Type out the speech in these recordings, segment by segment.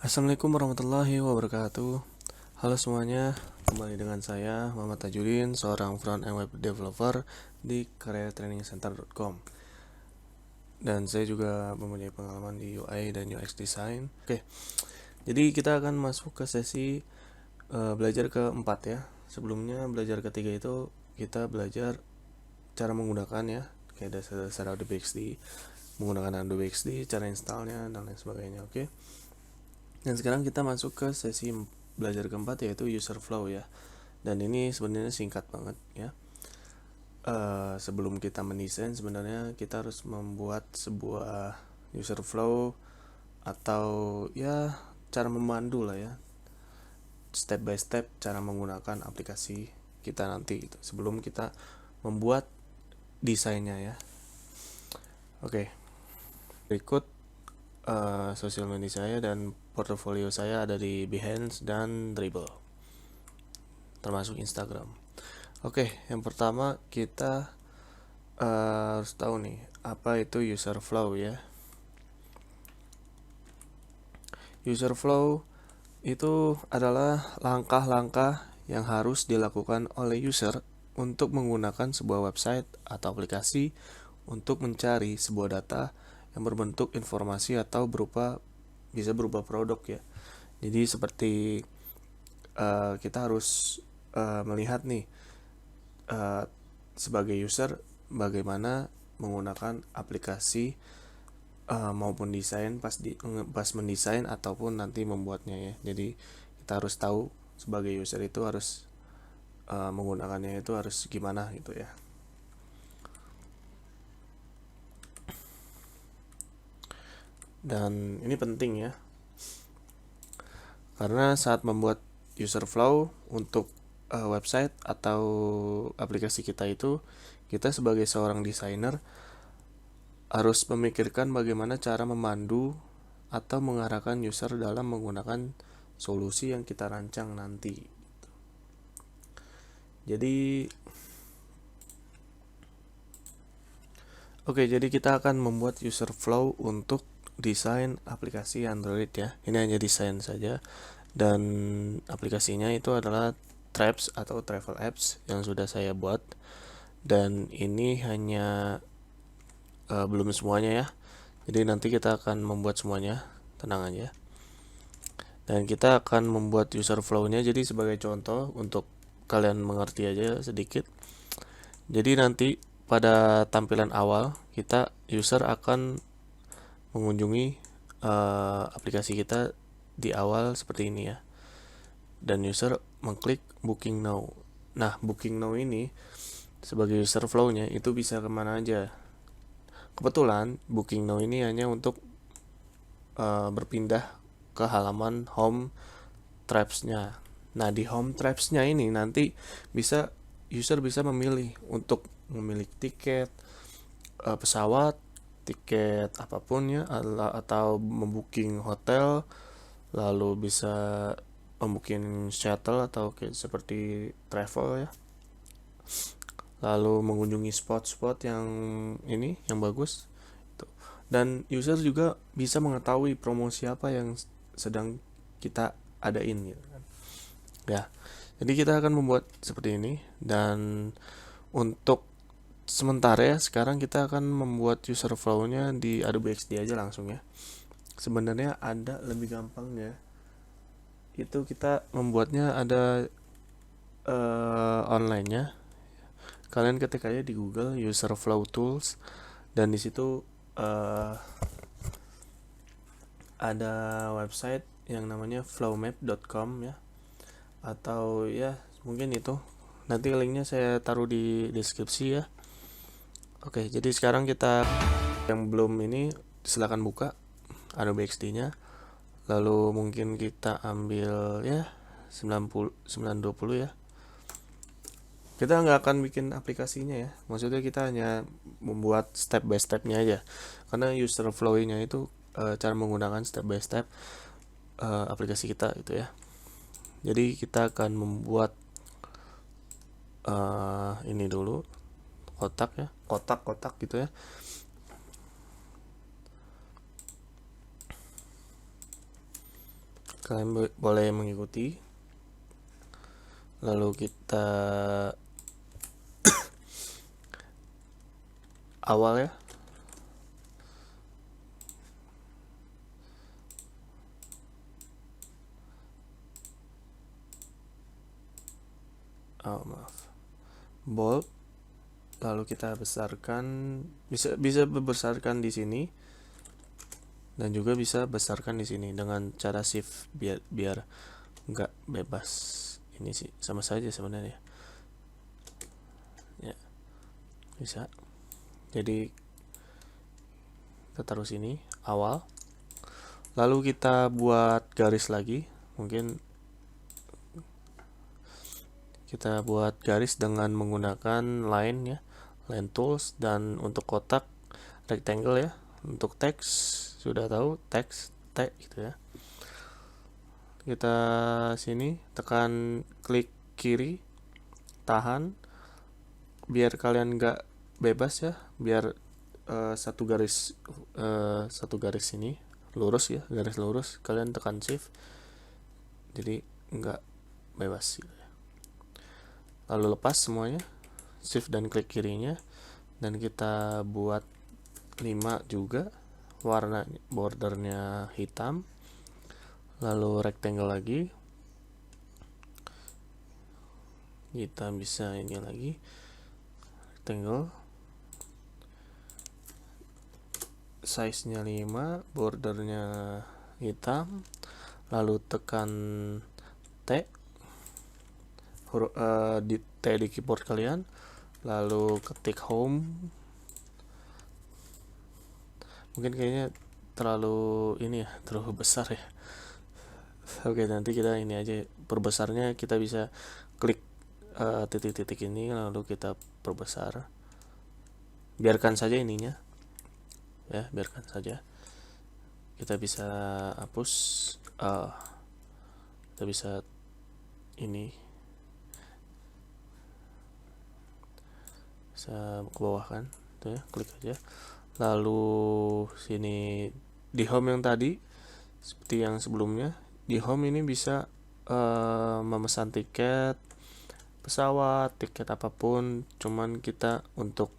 Assalamualaikum warahmatullahi wabarakatuh. Halo semuanya, kembali dengan saya Muhammad Tajudin, seorang front end web developer di careertrainingcenter.com. Dan saya juga mempunyai pengalaman di UI dan UX design. Oke, jadi kita akan masuk ke sesi belajar keempat ya. Sebelumnya belajar ketiga itu kita belajar cara menggunakan ya, kayak dasar-dasar Adobe XD, menggunakan Adobe XD, cara installnya dan lain sebagainya. Oke. Dan sekarang kita masuk ke sesi belajar keempat, yaitu user flow ya. Dan ini sebenarnya singkat banget ya. Sebelum kita mendesain, sebenarnya kita harus membuat sebuah user flow atau ya cara memandu lah ya, step by step cara menggunakan aplikasi kita nanti gitu, sebelum kita membuat desainnya ya. Oke, berikut sosial media saya dan portofolio saya ada di Behance dan Dribbble, termasuk Instagram. Oke, yang pertama kita harus tahu nih apa itu user flow ya. User flow itu adalah langkah-langkah yang harus dilakukan oleh user untuk menggunakan sebuah website atau aplikasi untuk mencari sebuah data yang berbentuk informasi atau bisa berupa produk ya. Jadi seperti kita harus melihat nih sebagai user bagaimana menggunakan aplikasi maupun desain pas mendesain ataupun nanti membuatnya ya. Jadi kita harus tahu sebagai user itu harus menggunakannya itu harus gimana gitu ya. Dan ini penting ya, karena saat membuat user flow untuk website atau aplikasi kita itu, kita sebagai seorang desainer harus memikirkan bagaimana cara memandu atau mengarahkan user dalam menggunakan solusi yang kita rancang nanti. Jadi jadi kita akan membuat user flow untuk desain aplikasi Android ya. Ini hanya desain saja, dan aplikasinya itu adalah Traps atau travel apps yang sudah saya buat. Dan ini hanya belum semuanya ya. Jadi nanti kita akan membuat semuanya, tenang aja. Dan kita akan membuat user flow-nya. Jadi sebagai contoh untuk kalian mengerti aja sedikit. Jadi nanti pada tampilan awal user akan mengunjungi aplikasi kita di awal seperti ini ya. Dan user mengklik booking now. Nah, booking now ini sebagai user flow-nya itu bisa kemana aja. Kebetulan booking now ini hanya untuk berpindah ke halaman home Traps-nya. Nah, di home Traps-nya ini nanti user bisa memilih untuk memilih tiket pesawat, tiket apapun ya, atau membooking hotel, lalu bisa membooking shuttle atau kayak seperti travel ya, lalu mengunjungi spot-spot yang bagus. Dan user juga bisa mengetahui promosi apa yang sedang kita adain gitu kan. Ya. Jadi kita akan membuat seperti ini, dan untuk sementara ya sekarang kita akan membuat user flow-nya di Adobe XD aja langsung ya. Sebenarnya ada lebih gampangnya. Itu kita membuatnya ada online-nya. Kalian ketik aja di Google user flow tools, dan di situ ada website yang namanya flowmap.com ya, atau ya mungkin itu nanti linknya saya taruh di deskripsi ya. Oke, jadi sekarang kita yang belum ini silakan buka Adobe XD-nya, lalu mungkin kita ambil ya 920 ya. Kita nggak akan bikin aplikasinya ya, maksudnya kita hanya membuat step by step-nya aja, karena user flow-nya itu cara menggunakan step by step aplikasi kita gitu ya. Jadi kita akan membuat ini dulu kotak ya, kotak-kotak gitu ya. Kalian boleh mengikuti. Lalu kita awal ya. Maaf. Bold. Lalu kita besarkan, bisa besarkan di sini dan juga bisa besarkan di sini dengan cara shift biar nggak bebas. Ini sih sama saja sebenarnya. Ya, bisa. Jadi kita taruh sini awal. Lalu kita buat garis lagi. Mungkin kita buat garis dengan menggunakan line ya, line tools, dan untuk kotak rectangle ya. Untuk teks sudah tahu teks T gitu ya. Kita sini tekan klik kiri, tahan biar kalian nggak bebas ya, biar satu garis ini lurus ya, garis lurus. Kalian tekan shift jadi nggak bebas gitu ya. Lalu lepas semuanya, shift dan klik kirinya, dan kita buat 5 juga, warna bordernya hitam. Lalu rectangle lagi, kita bisa ini lagi, rectangle size nya 5, bordernya hitam. Lalu tekan T, di T di keyboard kalian, lalu ketik home. Mungkin kayaknya terlalu ini ya, terlalu besar ya. Oke, nanti kita ini aja, perbesarnya kita bisa klik titik-titik ini, lalu kita perbesar. Biarkan saja ininya ya, biarkan saja. Kita bisa hapus, kita bisa ini bisa ke bawah kan, tuh ya, klik aja. Lalu sini di home yang tadi, seperti yang sebelumnya, di home ini bisa memesan tiket pesawat, tiket apapun. Cuman kita untuk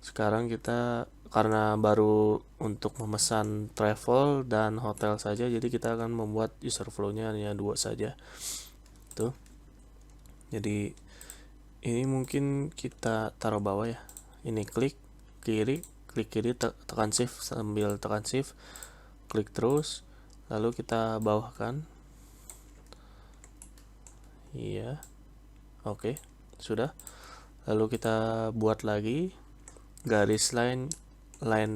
sekarang kita karena baru untuk memesan travel dan hotel saja, jadi kita akan membuat user flow-nya hanya 2 saja. Tuh. Jadi ini mungkin kita taruh bawah ya. Ini klik kiri, tekan shift, sambil tekan shift klik terus, lalu kita bawahkan. Iya. Oke, sudah. Lalu kita buat lagi garis line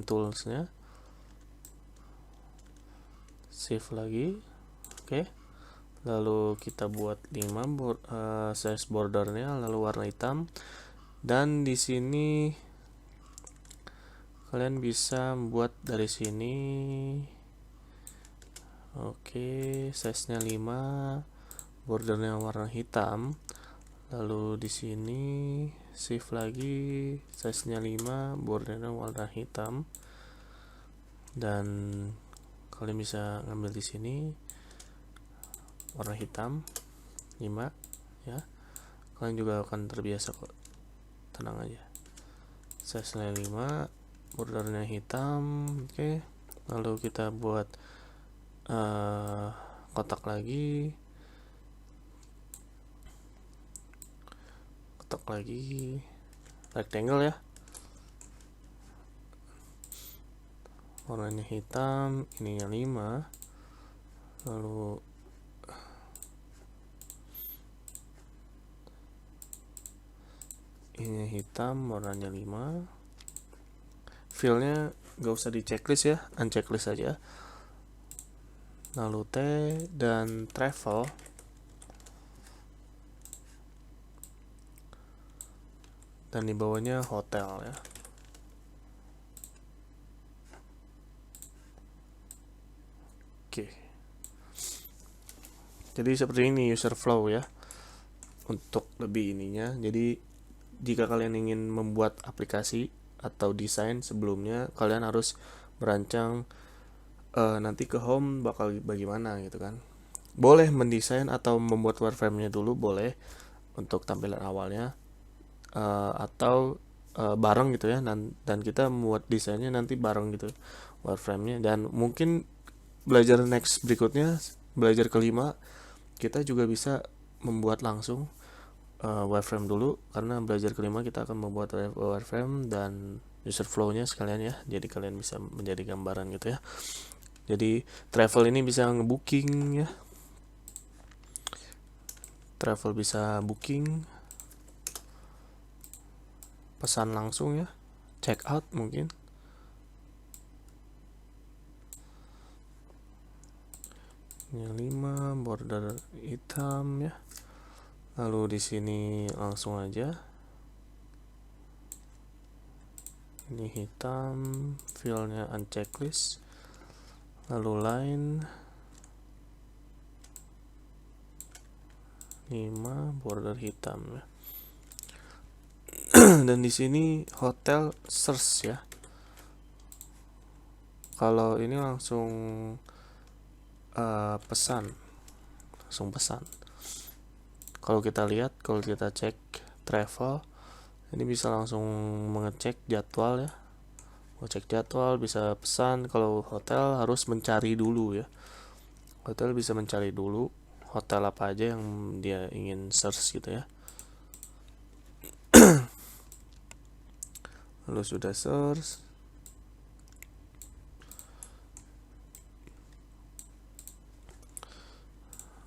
toolsnya, shift lagi. Oke. Lalu kita buat 5 size bordernya, lalu warna hitam. Dan di sini kalian bisa buat dari sini. Oke, size nya 5, bordernya warna hitam. Lalu di sini shift lagi, size nya 5, bordernya warna hitam. Dan kalian bisa ngambil di sini warna hitam 5 ya. Kalian juga akan terbiasa kok, tenang aja. Size nya 5, bordernya hitam. Oke. Lalu kita buat kotak lagi, rectangle ya, warnanya hitam, ininya 5. Lalu ini hitam, warnanya 5. Fillnya gak usah di checklist ya, unchecklist saja. Lalu T dan travel, dan di bawahnya hotel ya. Oke. Jadi seperti ini user flow ya, untuk lebih ininya. Jadi jika kalian ingin membuat aplikasi atau desain sebelumnya, kalian harus merancang nanti ke home bakal bagaimana gitu kan. boleh mendesain atau membuat wireframe-nya dulu, boleh untuk tampilan awalnya, atau bareng gitu ya, dan kita membuat desainnya nanti bareng gitu wireframe-nya. Dan mungkin belajar next berikutnya, belajar kelima, kita juga bisa membuat langsung wireframe dulu, karena belajar kelima kita akan membuat wireframe dan user flow-nya sekalian ya, jadi kalian bisa menjadi gambaran gitu ya. Jadi travel ini bisa ngebooking ya, travel bisa booking, pesan langsung ya, check out mungkin. Yang 5 border hitam ya. Lalu di sini langsung aja, ini hitam, fillnya unchecklist, lalu line 5 border hitam ya. Dan di sini hotel search ya. Kalau ini langsung pesan, langsung pesan. Kalau kita lihat, kalau kita cek travel, ini bisa langsung mengecek jadwal ya. Mau cek jadwal, bisa pesan. Kalau hotel harus mencari dulu ya. Hotel bisa mencari dulu hotel apa aja yang dia ingin search gitu ya. Lalu sudah search,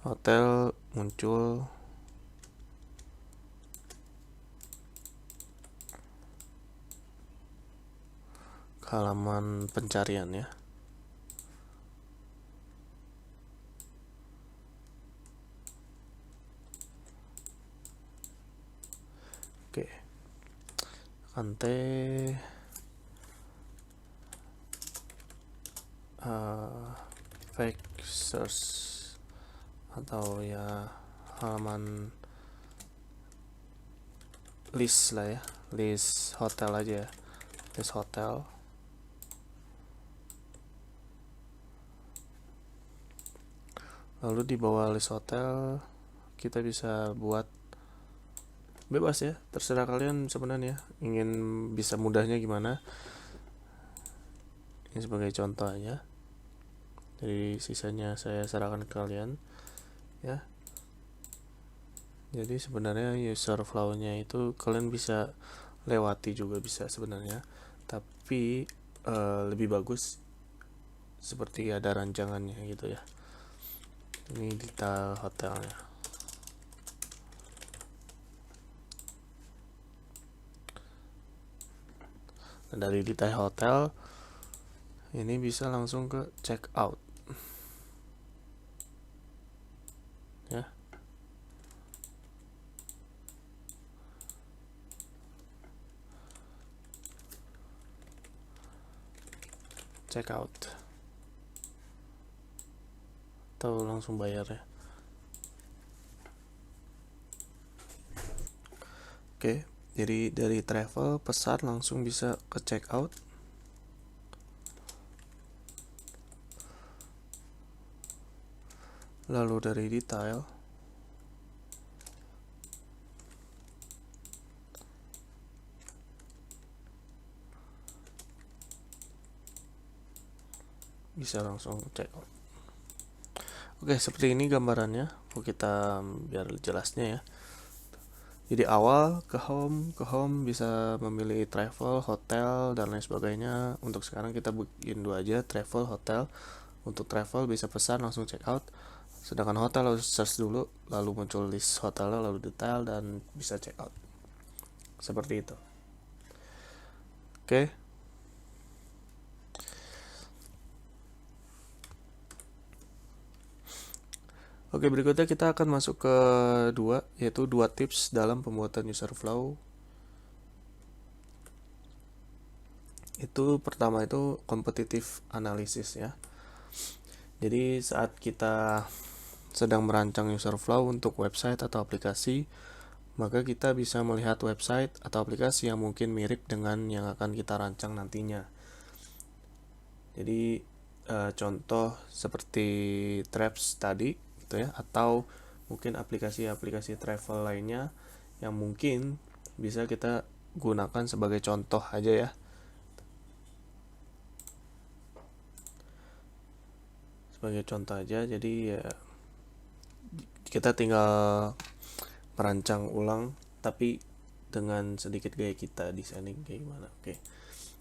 hotel muncul, halaman pencarian ya. Oke, Kante fake search atau ya halaman list lah ya, list hotel aja ya, list hotel. Lalu di bawah list hotel kita bisa buat bebas ya, terserah kalian sebenarnya ingin bisa mudahnya gimana. Ini sebagai contoh aja, jadi sisanya saya serahkan ke kalian ya. Jadi sebenarnya user flow-nya itu kalian bisa lewati juga bisa sebenarnya, tapi lebih bagus seperti ada rancangannya gitu ya. Ini detail hotelnya. Nah, dari detail hotel ini bisa langsung ke check out ya. Check out atau langsung bayar ya. Oke, jadi dari travel pesan langsung bisa ke check out. Lalu dari detail bisa langsung check out. Oke, seperti ini gambarannya. Kita biar jelasnya ya. Jadi awal ke home bisa memilih travel, hotel, dan lain sebagainya. Untuk sekarang kita bikin dua aja, travel, hotel. Untuk travel bisa pesan langsung check out. Sedangkan hotel harus search dulu, lalu muncul list hotelnya, lalu detail, dan bisa check out. Seperti itu. Oke. Oke, berikutnya kita akan masuk ke yaitu dua tips dalam pembuatan user flow. Itu pertama itu competitive analysis ya. Jadi saat kita sedang merancang user flow untuk website atau aplikasi, maka kita bisa melihat website atau aplikasi yang mungkin mirip dengan yang akan kita rancang nantinya. Jadi contoh seperti Traps tadi, gitu ya, atau mungkin aplikasi-aplikasi travel lainnya yang mungkin bisa kita gunakan sebagai contoh aja ya. Sebagai contoh aja, jadi ya kita tinggal merancang ulang tapi dengan sedikit gaya kita designing kayak gimana. Oke.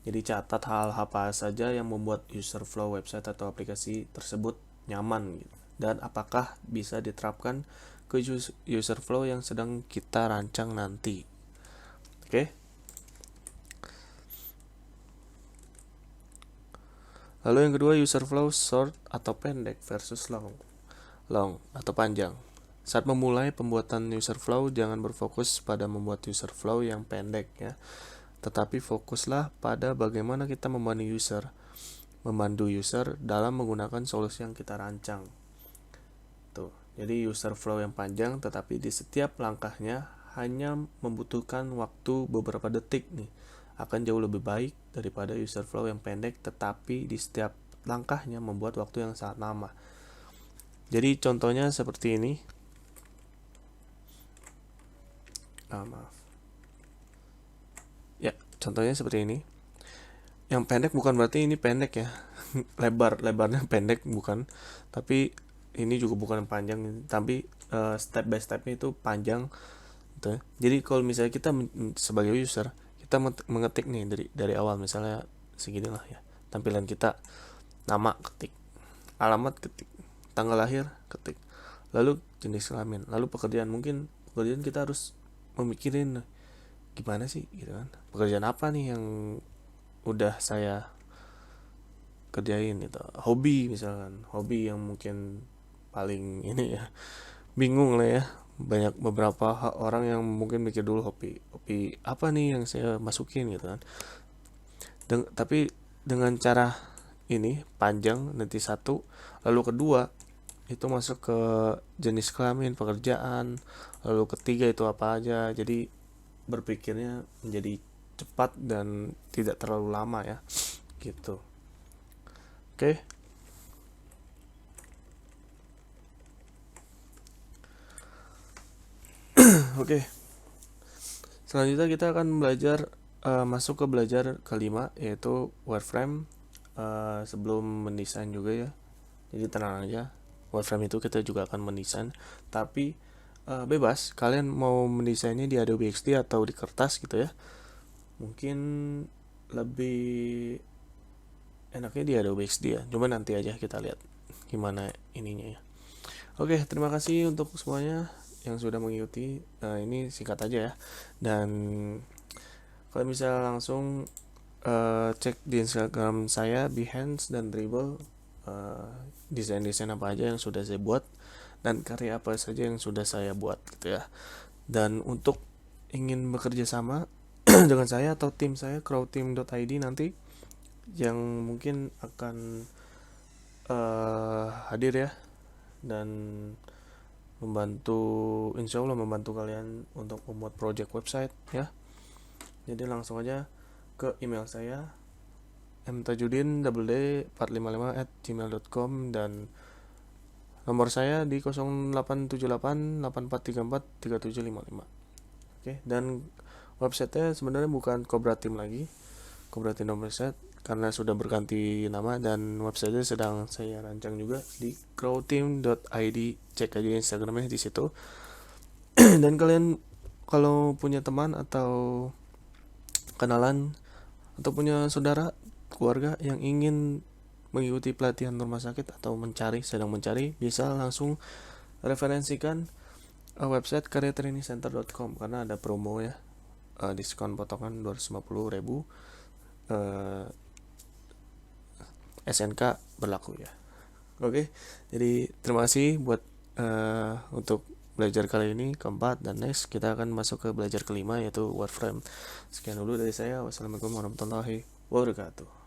Jadi catat hal apa saja yang membuat user flow website atau aplikasi tersebut nyaman gitu. Dan apakah bisa diterapkan ke user flow yang sedang kita rancang nanti. Oke. Lalu yang kedua, user flow short atau pendek versus long atau panjang. Saat memulai pembuatan user flow, jangan berfokus pada membuat user flow yang pendek ya, tetapi fokuslah pada bagaimana kita memandu user dalam menggunakan solusi yang kita rancang. Tuh, jadi user flow yang panjang, tetapi di setiap langkahnya hanya membutuhkan waktu beberapa detik nih, akan jauh lebih baik daripada user flow yang pendek tetapi di setiap langkahnya membuat waktu yang sangat lama. Jadi contohnya seperti ini. Maaf. Ya, contohnya seperti ini. Yang pendek bukan berarti ini pendek ya. Lebarnya pendek bukan. Tapi ini juga bukan panjang, tapi step by stepnya itu panjang. Gitu. Jadi kalau misalnya kita sebagai user, kita mengetik nih dari awal, misalnya segini lah ya tampilan kita, nama ketik, alamat ketik, tanggal lahir ketik, lalu jenis kelamin, lalu pekerjaan. Mungkin pekerjaan kita harus memikirin gimana sih gitu kan, pekerjaan apa nih yang udah saya kerjain gitu. Hobi misalkan, hobi yang mungkin paling ini ya, bingung lah ya, banyak beberapa orang yang mungkin mikir dulu hobi apa nih yang saya masukin gitu kan. Tapi dengan cara ini panjang nanti satu, lalu kedua itu masuk ke jenis kelamin, pekerjaan, lalu ketiga itu apa aja. Jadi berpikirnya menjadi cepat dan tidak terlalu lama ya gitu. Oke. Oke. Selanjutnya kita akan belajar masuk ke belajar kelima, yaitu wireframe. Sebelum mendesain juga ya, jadi tenang aja, wireframe itu kita juga akan mendesain, tapi bebas kalian mau mendesainnya di Adobe XD atau di kertas gitu ya. Mungkin lebih enaknya di Adobe XD ya, cuma nanti aja kita lihat gimana ininya ya. Oke, terima kasih untuk semuanya yang sudah mengikuti. Ini singkat aja ya, dan kalian bisa langsung cek di Instagram saya, Behance dan Dribbble, desain-desain apa aja yang sudah saya buat dan karya apa saja yang sudah saya buat gitu ya. Dan untuk ingin bekerja sama dengan saya atau tim saya, crowdteam.id nanti, yang mungkin akan hadir ya, dan membantu, insya Allah membantu kalian untuk membuat project website ya. Jadi langsung aja ke email saya, mtajudin455@gmail.com, dan nomor saya di 087884343755. Oke, dan websitenya sebenarnya bukan Cobra Team lagi, Cobra Team website, karena sudah berganti nama, dan websitenya sedang saya rancang juga di crowdteam.id. Cek aja Instagramnya di situ. Dan kalian kalau punya teman atau kenalan atau punya saudara, keluarga yang ingin mengikuti pelatihan rumah sakit atau sedang mencari, bisa langsung referensikan website careertrainingcenter.com, karena ada promo ya, diskon potongan 250.000, SNK berlaku ya. Oke, jadi terima kasih buat untuk belajar kali ini keempat, dan next kita akan masuk ke belajar kelima, yaitu wireframe. Sekian dulu dari saya. Wassalamualaikum warahmatullahi wabarakatuh.